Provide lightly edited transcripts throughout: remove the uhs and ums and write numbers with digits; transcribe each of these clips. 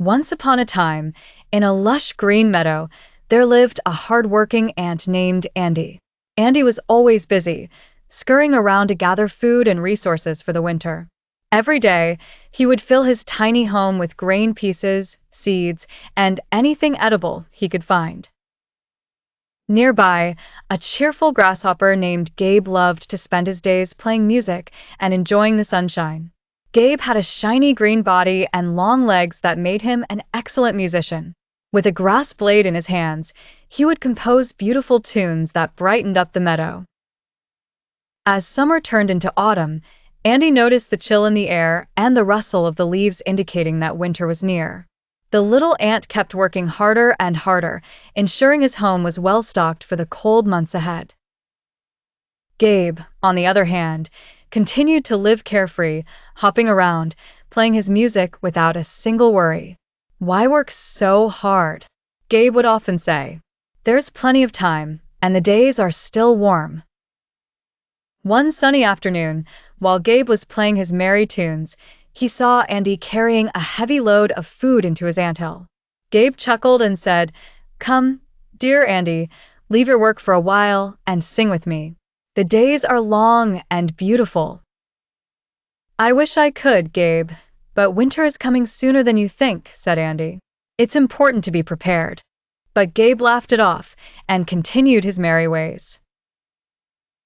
Once upon a time, in a lush green meadow, there lived a hardworking ant named Andy. Andy was always busy, scurrying around to gather food and resources for the winter. Every day, he would fill his tiny home with grain pieces, seeds, and anything edible he could find. Nearby, a cheerful grasshopper named Gabe loved to spend his days playing music and enjoying the sunshine. Gabe had a shiny green body and long legs that made him an excellent musician. With a grass blade in his hands, he would compose beautiful tunes that brightened up the meadow. As summer turned into autumn, Andy noticed the chill in the air and the rustle of the leaves indicating that winter was near. The little ant kept working harder and harder, ensuring his home was well stocked for the cold months ahead. Gabe, on the other hand, continued to live carefree, hopping around, playing his music without a single worry. "Why work so hard?" Gabe would often say. "There's plenty of time, and the days are still warm." One sunny afternoon, while Gabe was playing his merry tunes, he saw Andy carrying a heavy load of food into his anthill. Gabe chuckled and said, "Come, dear Andy, leave your work for a while and sing with me. The days are long and beautiful." "I wish I could, Gabe, but winter is coming sooner than you think," said Andy. "It's important to be prepared." But Gabe laughed it off and continued his merry ways.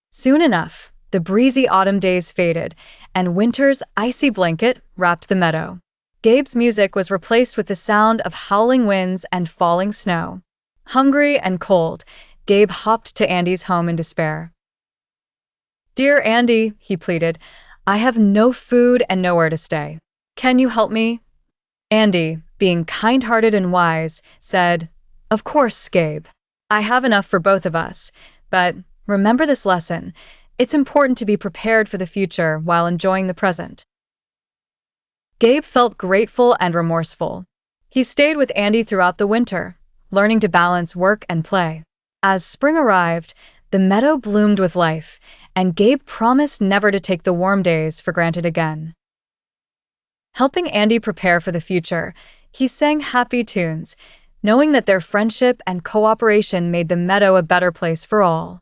Soon enough, the breezy autumn days faded, and winter's icy blanket wrapped the meadow. Gabe's music was replaced with the sound of howling winds and falling snow. Hungry and cold, Gabe hopped to Andy's home in despair. "Dear Andy," he pleaded, "I have no food and nowhere to stay. Can you help me?" Andy, being kind-hearted and wise, said, "Of course, Gabe. I have enough for both of us, but remember this lesson. It's important to be prepared for the future while enjoying the present." Gabe felt grateful and remorseful. He stayed with Andy throughout the winter, learning to balance work and play. As spring arrived, the meadow bloomed with life, and Gabe promised never to take the warm days for granted again. Helping Andy prepare for the future, he sang happy tunes, knowing that their friendship and cooperation made the meadow a better place for all.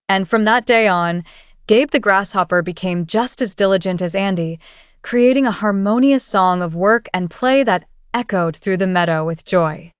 And from that day on, Gabe the grasshopper became just as diligent as Andy, creating a harmonious song of work and play that echoed through the meadow with joy.